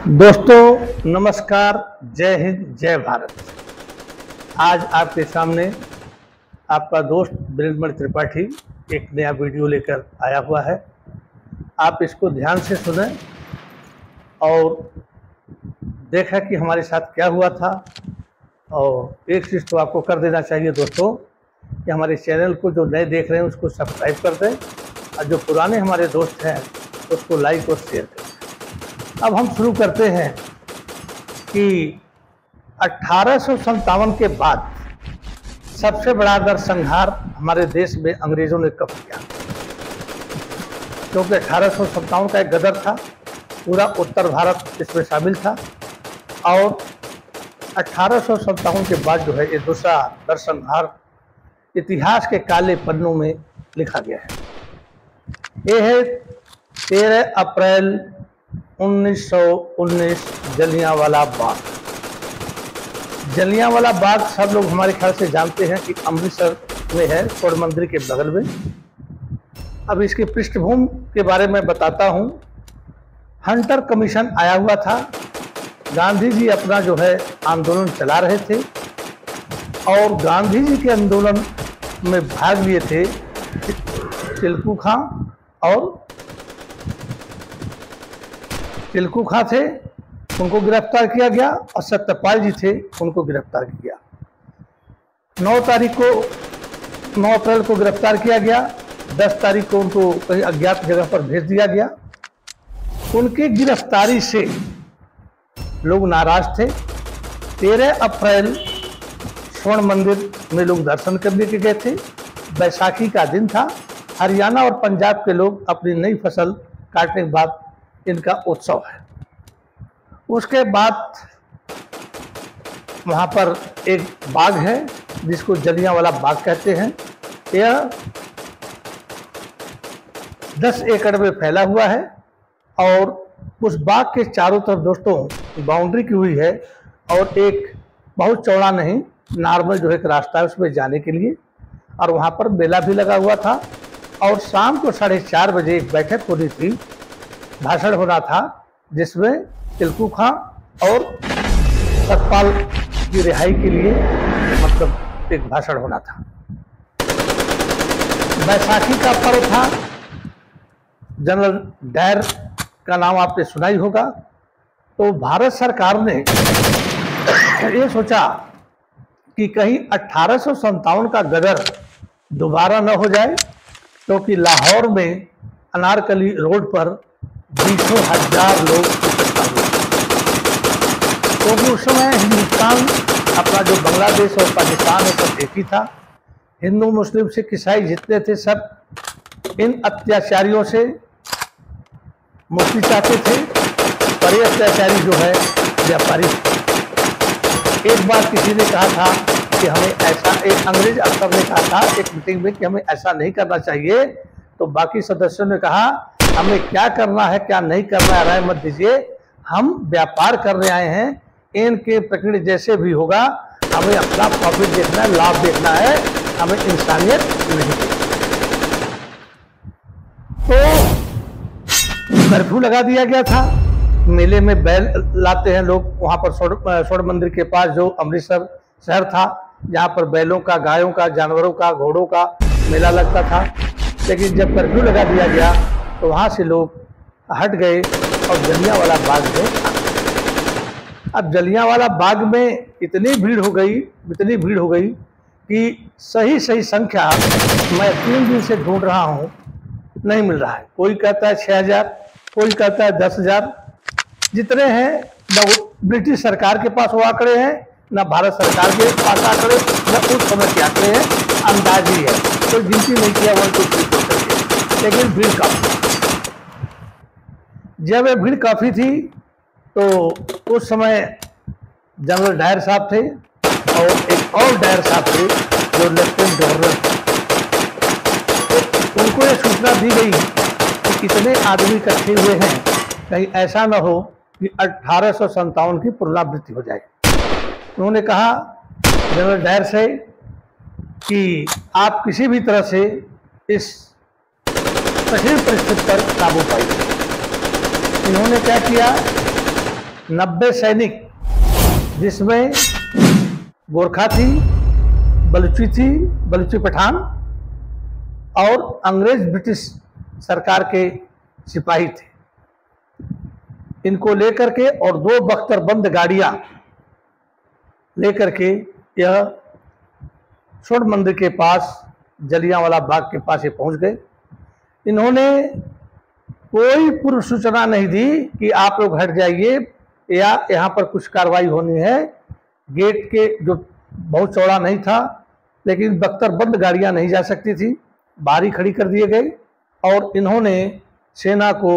दोस्तों नमस्कार, जय हिंद, जय भारत। आज आपके सामने आपका दोस्त वीरेंद्र त्रिपाठी एक नया वीडियो लेकर आया हुआ है। आप इसको ध्यान से सुनें और देखा कि हमारे साथ क्या हुआ था। और एक चीज़ तो आपको कर देना चाहिए दोस्तों कि हमारे चैनल को जो नए देख रहे हैं उसको सब्सक्राइब कर दें और जो पुराने हमारे दोस्त हैं उसको लाइक और शेयर करें। अब हम शुरू करते हैं कि 1857 के बाद सबसे बड़ा नरसंहार हमारे देश में अंग्रेजों ने कब किया, क्योंकि 1857 का एक गदर था, पूरा उत्तर भारत इसमें शामिल था। और 1857 के बाद जो है ये दूसरा नरसंहार इतिहास के काले पन्नों में लिखा गया है। ये है 13 अप्रैल 1919 जलियांवाला बाग। जलियांवाला बाग सब लोग हमारे ख्याल से जानते हैं कि अमृतसर में है, स्वर्ण मंदिर के बगल में। अब इसकी पृष्ठभूमि के बारे में बताता हूं। हंटर कमीशन आया हुआ था, गांधी जी अपना जो है आंदोलन चला रहे थे और गांधी जी के आंदोलन में भाग लिए थे तिलकू खां थे, उनको गिरफ्तार किया गया और सत्यपाल जी थे, उनको गिरफ्तार किया। 9 अप्रैल को गिरफ्तार किया गया। 10 तारीख को उनको कहीं अज्ञात जगह पर भेज दिया गया। उनकी गिरफ्तारी से लोग नाराज थे। 13 अप्रैल स्वर्ण मंदिर में लोग दर्शन करने के गए थे। बैसाखी का दिन था। हरियाणा और पंजाब के लोग अपनी नई फसल काटने के बाद इनका उत्सव है। उसके बाद वहाँ पर एक बाग है जिसको जलियांवाला बाग कहते हैं। यह 10 एकड़ में फैला हुआ है और उस बाग के चारों तरफ दोस्तों बाउंड्री की हुई है और एक बहुत चौड़ा नहीं, नॉर्मल जो एक रास्ता है उसमें जाने के लिए। और वहाँ पर मेला भी लगा हुआ था और शाम को 4:30 बजे एक बैठक होनी थी, भाषण होना था, जिसमें तिलकू खां और सतपाल की रिहाई के लिए मतलब एक भाषण होना था। बैसाखी का पर्व था। जनरल डायर का नाम आपने सुना ही होगा। तो भारत सरकार ने ये सोचा कि कहीं 1857 का गदर दोबारा न हो जाए, क्योंकि लाहौर में अनारकली रोड पर 20,000 लोग इकट्ठा हुए, क्योंकि उस समय हिंदुस्तान अपना जो बांग्लादेश और पाकिस्तान है सब एक ही था। हिंदू मुस्लिम सिख ईसाई जितने थे सब इन अत्याचारियों से मुक्ति चाहते थे, पर ये अत्याचारी जो है व्यापारी। एक बार किसी ने कहा था कि हमें ऐसा, एक अंग्रेज अफसर ने कहा था एक मीटिंग में कि हमें ऐसा नहीं करना चाहिए। तो बाकी सदस्यों ने कहा हमें क्या करना है क्या नहीं करना है राय मत दीजिए, हम व्यापार करने आए हैं, इनके प्रक्रिया जैसे भी होगा हमें अपना प्रॉफिट देखना है, लाभ देखना है, हमें इंसानियत नहीं। तो कर्फ्यू लगा दिया गया था। मेले में बैल लाते हैं लोग, वहाँ पर स्वर्ण मंदिर के पास जो अमृतसर शहर था, जहाँ पर बैलों का, गायों का, जानवरों का, घोड़ों का मेला लगता था। लेकिन जब कर्फ्यू लगा दिया गया तो वहाँ से लोग हट गए और जलियांवाला बाग में। अब जलियांवाला बाग में इतनी भीड़ हो गई कि सही संख्या मैं 3 दिन से ढूंढ रहा हूँ, नहीं मिल रहा है। कोई कहता है 6,000, कोई कहता है 10,000। जितने हैं न ब्रिटिश सरकार के पास वो आंकड़े हैं, न भारत सरकार के पास आंकड़े, न उस समय के आंकड़े हैं, अंदाजी है, कोई गिनती नहीं किया 1 2 3 4 करके। लेकिन भीड़ काफी, जब ये भीड़ काफी थी तो उस समय जनरल डायर साहब थे और एक और डायर साहब थे जो लेफ्टिनेंट गवर्नर थे। तो उनको ये सूचना दी गई कि इतने आदमी इकट्ठे हुए हैं, कहीं ऐसा न हो कि 1857 की पुनरावृत्ति हो जाए। उन्होंने कहा जनरल डायर से कि आप किसी भी तरह से इस कठिन परिस्थिति पर काबू पाइए। इन्होंने क्या किया 90 सैनिक, जिसमें गोरखा थी, बलूची पठान और अंग्रेज ब्रिटिश सरकार के सिपाही थे। इनको लेकर के और 2 बख्तरबंद गाड़ियां लेकर के यह स्वर्ण मंदिर के पास, जलियांवाला बाग के पास ये पहुंच गए। इन्होंने कोई पूर्व सूचना नहीं दी कि आप लोग हट जाइए या यहाँ पर कुछ कार्रवाई होनी है। गेट के जो बहुत चौड़ा नहीं था, लेकिन बख्तरबंद गाड़ियां नहीं जा सकती थी, बाहर ही खड़ी कर दिए गए और इन्होंने सेना को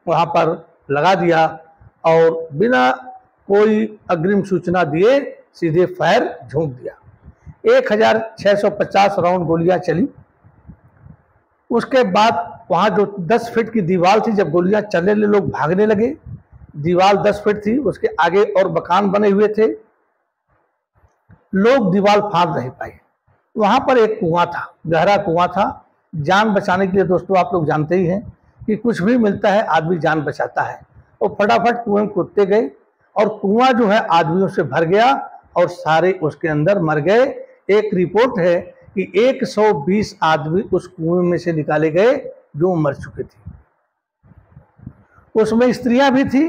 वहाँ पर लगा दिया और बिना कोई अग्रिम सूचना दिए सीधे फायर झोंक दिया। 1650 राउंड गोलियां चली। उसके बाद वहाँ जो 10 फीट की दीवार थी, जब गोलियां चलने लगे लोग भागने लगे। दीवार 10 फीट थी, उसके आगे और मकान बने हुए थे, लोग दीवार फाड़ नहीं पाए। वहां पर एक कुआं था, गहरा कुआं था। जान बचाने के लिए दोस्तों आप लोग जानते ही हैं कि कुछ भी मिलता है आदमी जान बचाता है। और फटाफट कुएं में कूदते गए और कुआं जो है आदमियों से भर गया और सारे उसके अंदर मर गए। एक रिपोर्ट है कि 120 आदमी उस कुएं में से निकाले गए जो मर चुके थे। उसमें स्त्रियां भी थी,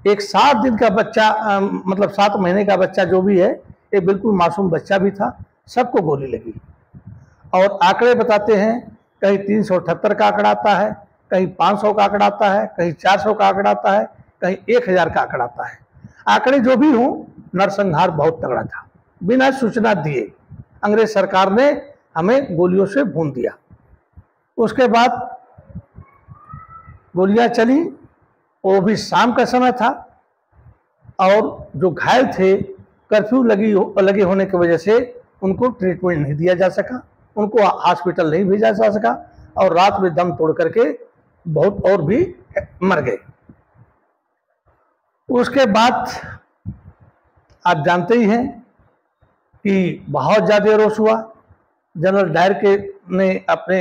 एक 7 दिन का बच्चा, मतलब 7 महीने का बच्चा जो भी है, एक बिल्कुल मासूम बच्चा भी था। सबको गोली लगी और आंकड़े बताते हैं, कहीं 378 का आंकड़ा आता है, कहीं 500 का आंकड़ा आता है, कहीं 400 का आंकड़ा आता है, कहीं 1000 का आंकड़ा आता है। आंकड़े जो भी हों, नरसंहार बहुत तगड़ा था। बिना सूचना दिए अंग्रेज सरकार ने हमें गोलियों से भून दिया। उसके बाद गोलियां चली, वो भी शाम का समय था और जो घायल थे, कर्फ्यू लगे होने की वजह से उनको ट्रीटमेंट नहीं दिया जा सका, उनको हॉस्पिटल नहीं भेजा जा सका और रात में दम तोड़ करके बहुत और भी मर गए। उसके बाद आप जानते ही हैं कि बहुत ज़्यादा रोष हुआ। जनरल डायर ने अपने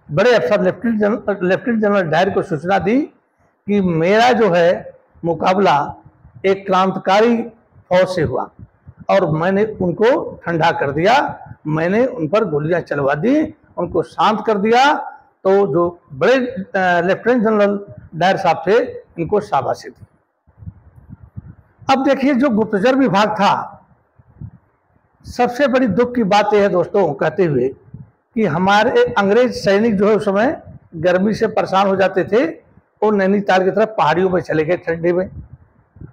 बड़े अफसर लेफ्टिनेंट जनरल डायर को सूचना दी कि मेरा जो है मुकाबला एक क्रांतिकारी फौज से हुआ और मैंने उनको ठंडा कर दिया, मैंने उन पर गोलियां चलवा दी, उनको शांत कर दिया। तो जो बड़े लेफ्टिनेंट जनरल डायर साहब थे, इनको शाबाशी दी। अब देखिए, जो गुप्तचर विभाग था, सबसे बड़ी दुख की बात यह है दोस्तों, कहते हुए कि हमारे अंग्रेज सैनिक जो है उस समय गर्मी से परेशान हो जाते थे और नैनीताल की तरफ पहाड़ियों में चले गए ठंडे में,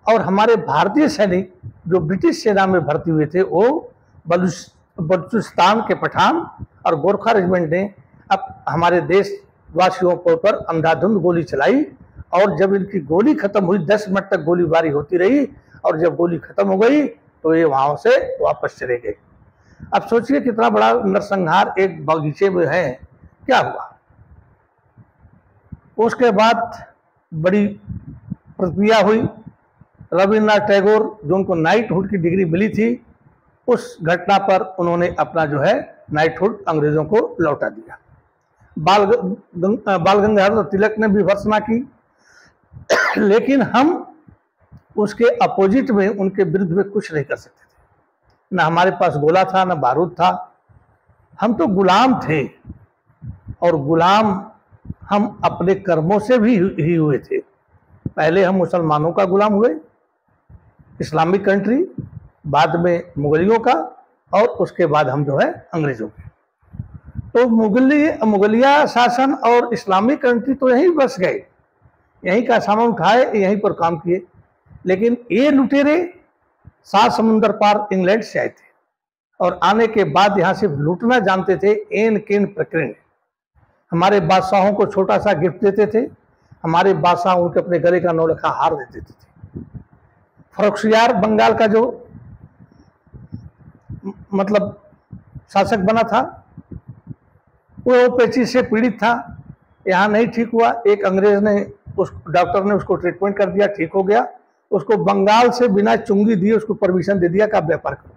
और हमारे भारतीय सैनिक जो ब्रिटिश सेना में भर्ती हुए थे वो बलूचिस्तान के पठान और गोरखा रेजिमेंट ने अब हमारे देशवासियों के ऊपर अंधाधुंध गोली चलाई। और जब इनकी गोली खत्म हुई, 10 मिनट तक गोलीबारी होती रही और जब गोली खत्म हो गई तो ये वहां से वापस चले गए। अब सोचिए कितना बड़ा नरसंहार एक बगीचे में है, क्या हुआ। उसके बाद बड़ी प्रक्रिया हुई। रविन्द्रनाथ टैगोर, जो उनको नाइटहुड की डिग्री मिली थी, उस घटना पर उन्होंने अपना जो है नाइटहुड अंग्रेजों को लौटा दिया। बाल गंगाधर तिलक ने भी भर्त्सना की, लेकिन हम उसके अपोजिट में, उनके विरुद्ध में कुछ नहीं कर सकते थे। न हमारे पास गोला था, न बारूद था। हम तो गुलाम थे और गुलाम हम अपने कर्मों से भी ही हुए थे। पहले हम मुसलमानों का गुलाम हुए, इस्लामिक कंट्री, बाद में मुगलियों का, और उसके बाद हम जो है अंग्रेजों के। तो मुगलिया शासन और इस्लामिक कंट्री तो यहीं बस गए, यहीं का सामान उठाए, यहीं पर काम किए। लेकिन ये लुटेरे 7 समुंदर पार इंग्लैंड से आए थे और आने के बाद यहाँ सिर्फ लूटना जानते थे। एन केन प्रकरण, हमारे बादशाहों को छोटा सा गिफ्ट देते थे, हमारे बादशाह उनके अपने गले का 9 लखा हार देते थे। फर्रुखसियार बंगाल का जो मतलब शासक बना था, वो पेचिश से पीड़ित था, यहाँ नहीं ठीक हुआ। एक अंग्रेज ने, उस डॉक्टर ने उसको ट्रीटमेंट कर दिया, ठीक हो गया। उसको बंगाल से बिना चुंगी दिए उसको परमिशन दे दिया कि आप व्यापार करो।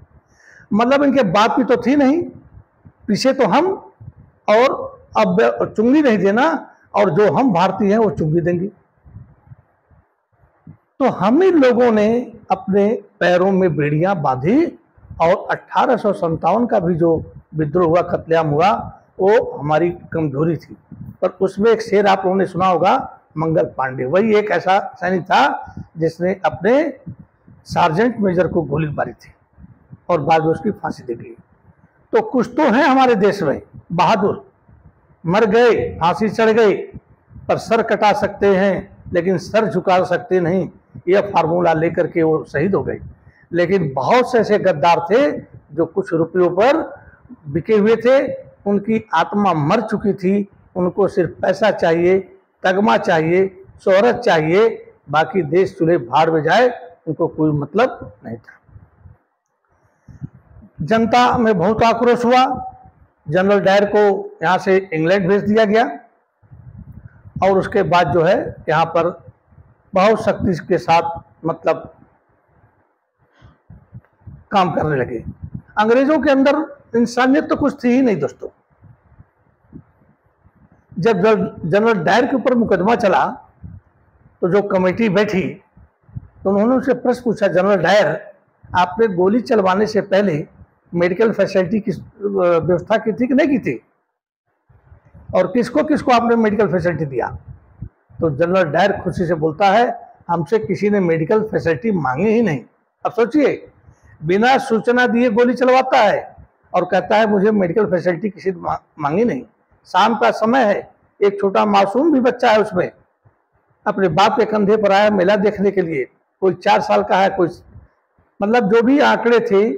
मतलब इनके बात भी तो थी नहीं, पीछे तो हम, और अब चुंगी नहीं देना, और जो हम भारतीय हैं वो चुंगी देंगे। तो हम ही लोगों ने अपने पैरों में बेड़ियां बांधी और 1857 का भी जो विद्रोह हुआ, कत्लेआम हुआ, वो हमारी कमजोरी थी। पर उसमें एक शेर आप लोगों ने सुना होगा, मंगल पांडे, वही एक ऐसा सैनिक था जिसने अपने सार्जेंट मेजर को गोली मारी थी और बाद में उसकी फांसी दी गई। तो कुछ तो है हमारे देश में बहादुर, मर गए, फांसी चढ़ गई, पर सर कटा सकते हैं लेकिन सर झुका सकते नहीं, यह फार्मूला लेकर के वो शहीद हो गए। लेकिन बहुत से ऐसे गद्दार थे जो कुछ रुपयों पर बिके हुए थे, उनकी आत्मा मर चुकी थी, उनको सिर्फ पैसा चाहिए, तगमा चाहिए, शोहरत चाहिए, बाकी देश चूल्हे भाड़ में जाए उनको कोई मतलब नहीं था। जनता में बहुत आक्रोश हुआ। जनरल डायर को यहाँ से इंग्लैंड भेज दिया गया और उसके बाद जो है यहाँ पर बहुत सख्ती के साथ मतलब काम करने लगे। अंग्रेजों के अंदर इंसानियत तो कुछ थी ही नहीं दोस्तों। जब जनरल डायर के ऊपर मुकदमा चला तो जो कमेटी बैठी तो उन्होंने उससे प्रश्न पूछा, जनरल डायर, आपने गोली चलवाने से पहले मेडिकल फैसिलिटी की व्यवस्था की थी कि नहीं की थी, और किसको किसको आपने मेडिकल फैसिलिटी दिया? तो जनरल डायर खुशी से बोलता है, हमसे किसी ने मेडिकल फैसिलिटी मांगी ही नहीं। अब सोचिए, बिना सूचना दिए गोली चलवाता है और कहता है मुझे मेडिकल फैसिलिटी किसी ने मांगी नहीं। शाम का समय है, एक छोटा मासूम भी बच्चा है उसमें, अपने बाप के कंधे पर आया मेला देखने के लिए, कोई 4 साल का है, कोई मतलब जो भी आंकड़े थे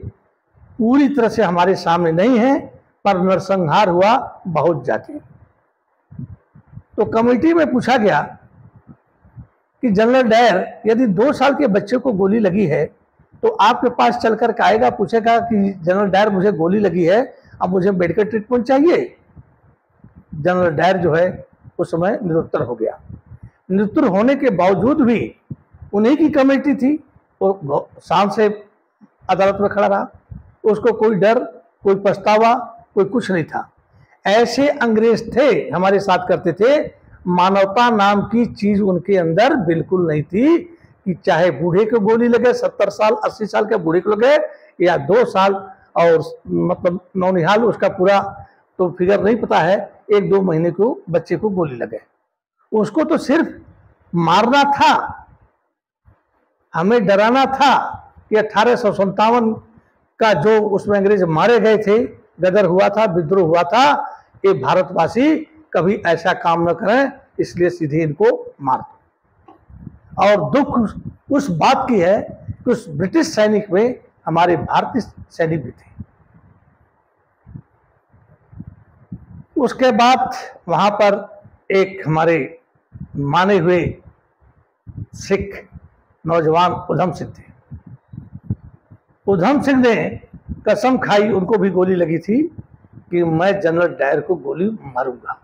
पूरी तरह से हमारे सामने नहीं है, पर नरसंहार हुआ बहुत जाति। तो कमेटी में पूछा गया कि जनरल डायर, यदि 2 साल के बच्चे को गोली लगी है तो आपके पास चलकर आएगा, पूछेगा कि जनरल डायर मुझे गोली लगी है, अब मुझे मेडिकल ट्रीटमेंट चाहिए? जनरल डायर जो है उस समय निरुत्तर हो गया। निरुत्तर होने के बावजूद भी उन्हीं की कमेटी थी, वो शान से अदालत में खड़ा रहा, उसको कोई डर, कोई पछतावा, कोई कुछ नहीं था। ऐसे अंग्रेज थे, हमारे साथ करते थे, मानवता नाम की चीज उनके अंदर बिल्कुल नहीं थी कि चाहे बूढ़े को गोली लगे, 70 साल 80 साल के बूढ़े को लगे, या 2 साल और मतलब नौनिहाल, उसका पूरा तो फिगर नहीं पता है, 1-2 महीने को बच्चे को गोली लगे। उसको तो सिर्फ मारना था, हमें डराना था कि 1857 का जो उसमें अंग्रेज मारे गए थे, गदर हुआ था, विद्रोह हुआ था, ये भारतवासी कभी ऐसा काम न करें, इसलिए सीधे इनको मार दो। और दुख उस बात की है कि उस ब्रिटिश सैनिक में हमारे भारतीय सैनिक भी थे। उसके बाद वहां पर एक हमारे माने हुए सिख नौजवान उधम सिंह थे। उधम सिंह ने कसम खाई, उनको भी गोली लगी थी, कि मैं जनरल डायर को गोली मारूंगा।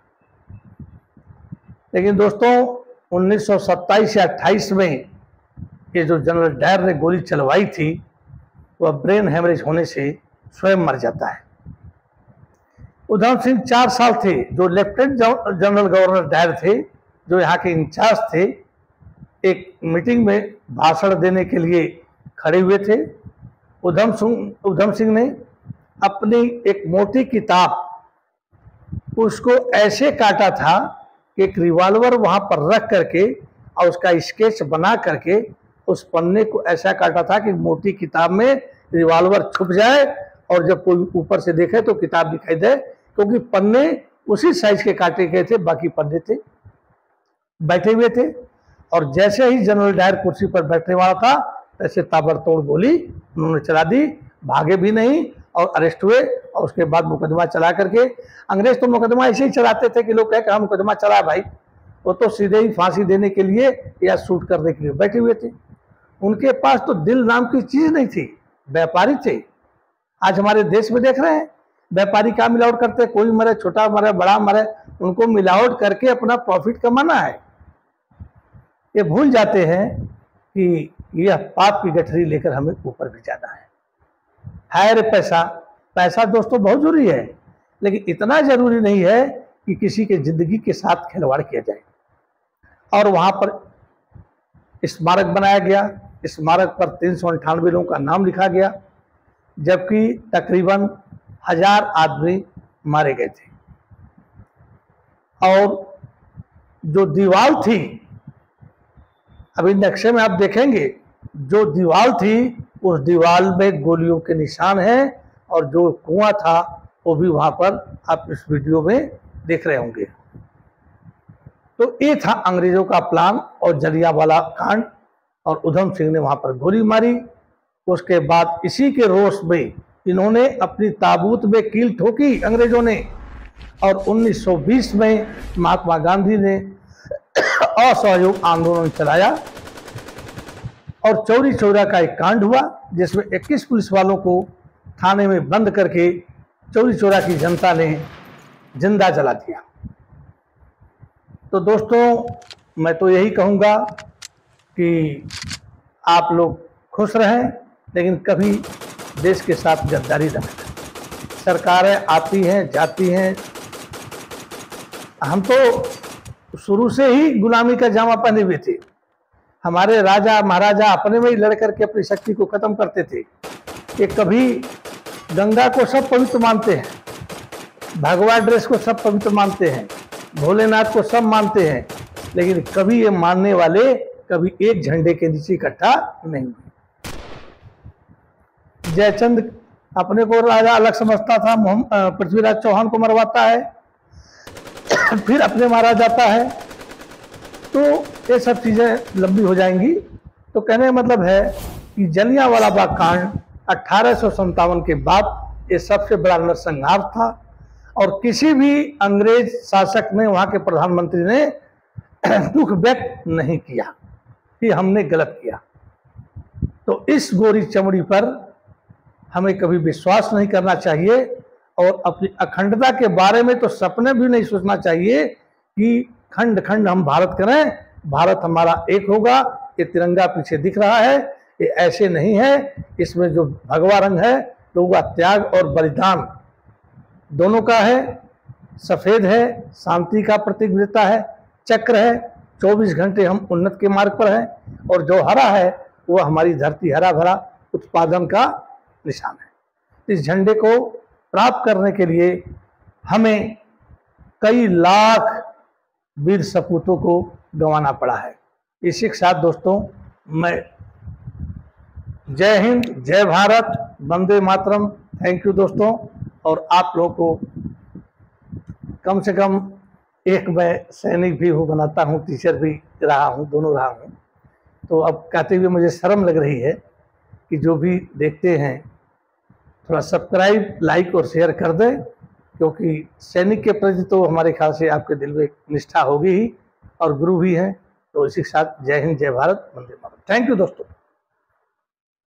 लेकिन दोस्तों 1927 या 28 में ये जो जनरल डायर ने गोली चलवाई थी, वह ब्रेन हेमरेज होने से स्वयं मर जाता है। उधम सिंह 4 साल थे, जो लेफ्टिनेंट जनरल गवर्नर डायर थे, जो यहाँ के इंचार्ज थे, एक मीटिंग में भाषण देने के लिए खड़े हुए थे। उधम सिंह ने अपनी एक मोटी किताब, उसको ऐसे काटा था कि एक रिवॉल्वर वहां पर रख करके और उसका स्केच बना करके उस पन्ने को ऐसा काटा था कि मोटी किताब में रिवॉल्वर छुप जाए और जब कोई ऊपर से देखे तो किताब दिखाई दे, क्योंकि पन्ने उसी साइज के काटे गए थे, बाकी पन्ने थे बैठे हुए थे। और जैसे ही जनरल डायर कुर्सी पर बैठने वाला था, ऐसे ताबड़तोड़ गोली उन्होंने चला दी, भागे भी नहीं और अरेस्ट हुए। और उसके बाद मुकदमा चला करके, अंग्रेज तो मुकदमा ऐसे ही चलाते थे कि लोग कहे कहा मुकदमा चला भाई, वो तो सीधे ही फांसी देने के लिए या शूट करने के लिए बैठे हुए थे। उनके पास तो दिल नाम की चीज नहीं थी, व्यापारी थे। आज हमारे देश में देख रहे हैं व्यापारी क्या मिलावट करते हैं, कोई मरे, छोटा मरे, बड़ा मरे, उनको मिलावट करके अपना प्रॉफिट कमाना है। ये भूल जाते हैं कि यह पाप की गठरी लेकर हमें ऊपर भी जाना है रे पैसा। पैसा दोस्तों बहुत जरूरी है, लेकिन इतना जरूरी नहीं है कि किसी के जिंदगी के साथ खिलवाड़ किया जाए। और वहां पर स्मारक बनाया गया। स्मारक पर 398 लोगों का नाम लिखा गया, जबकि तकरीबन 1000 आदमी मारे गए थे। और जो दीवार थी, अभी नक्शे में आप देखेंगे, जो दीवार थी उस दीवार में गोलियों के निशान हैं, और जो कुआं था वो भी वहां पर आप इस वीडियो में देख रहे होंगे। तो ये था अंग्रेजों का प्लान और जलियांवाला कांड, और उधम सिंह ने वहां पर गोली मारी। उसके बाद इसी के रोष में इन्होंने अपनी ताबूत में कील ठोकी अंग्रेजों ने, और 1920 में महात्मा गांधी ने असहयोग आंदोलन चलाया, और चौरी चौरा का एक कांड हुआ जिसमें 21 पुलिस वालों को थाने में बंद करके चौरी चौरा की जनता ने जिंदा जला दिया। तो दोस्तों, मैं तो यही कहूँगा कि आप लोग खुश रहें, लेकिन कभी देश के साथ गद्दारी न करें। सरकारें आती हैं जाती हैं, हम तो शुरू से ही गुलामी का जामा पहने हुए थे। हमारे राजा महाराजा अपने में ही लड़ करके अपनी शक्ति को खत्म करते थे। कि कभी गंगा को सब पवित्र मानते हैं, भगवा ड्रेस को सब पवित्र मानते हैं, भोलेनाथ को सब मानते हैं, लेकिन कभी ये मानने वाले कभी एक झंडे के नीचे इकट्ठा नहीं हुए। जयचंद अपने को राजा अलग समझता था, पृथ्वीराज चौहान को मरवाता है, फिर अपने मारा जाता है। तो ये सब चीजें लंबी हो जाएंगी। तो कहने का मतलब है कि जलियांवाला बाग कांड 1857 के बाद ये सबसे बड़ा नरसंहार था, और किसी भी अंग्रेज शासक ने, वहां के प्रधानमंत्री ने दुख व्यक्त नहीं किया कि हमने गलत किया। तो इस गोरी चमड़ी पर हमें कभी विश्वास नहीं करना चाहिए, और अपनी अखंडता के बारे में तो सपने भी नहीं सोचना चाहिए कि खंड खंड हम भारत करें, भारत हमारा एक होगा। ये तिरंगा पीछे दिख रहा है, ये ऐसे नहीं है। इसमें जो भगवा रंग है, लोगों का त्याग और बलिदान दोनों का है। सफेद है, शांति का प्रतीक देता है। चक्र है, 24 घंटे हम उन्नत के मार्ग पर हैं, और जो हरा है वो हमारी धरती हरा भरा उत्पादन का निशान है। इस झंडे को प्राप्त करने के लिए हमें कई लाख वीर सपूतों को गंवाना पड़ा है। इसी के साथ दोस्तों, मैं जय हिंद, जय भारत, वंदे मातरम। थैंक यू दोस्तों। और आप लोगों को कम से कम एक मैं सैनिक भी हूँ, बनाता हूँ, टीचर भी रहा हूँ, दोनों रहा हूँ। तो अब कहते हुए मुझे शर्म लग रही है कि जो भी देखते हैं थोड़ा सब्सक्राइब, लाइक और शेयर कर दें, क्योंकि सैनिक के प्रति तो हमारे ख्याल से आपके दिल में निष्ठा होगी ही, और गुरु भी हैं। तो इसी के साथ जय हिंद, जय भारत, वंदे मातरम। थैंक यू दोस्तों।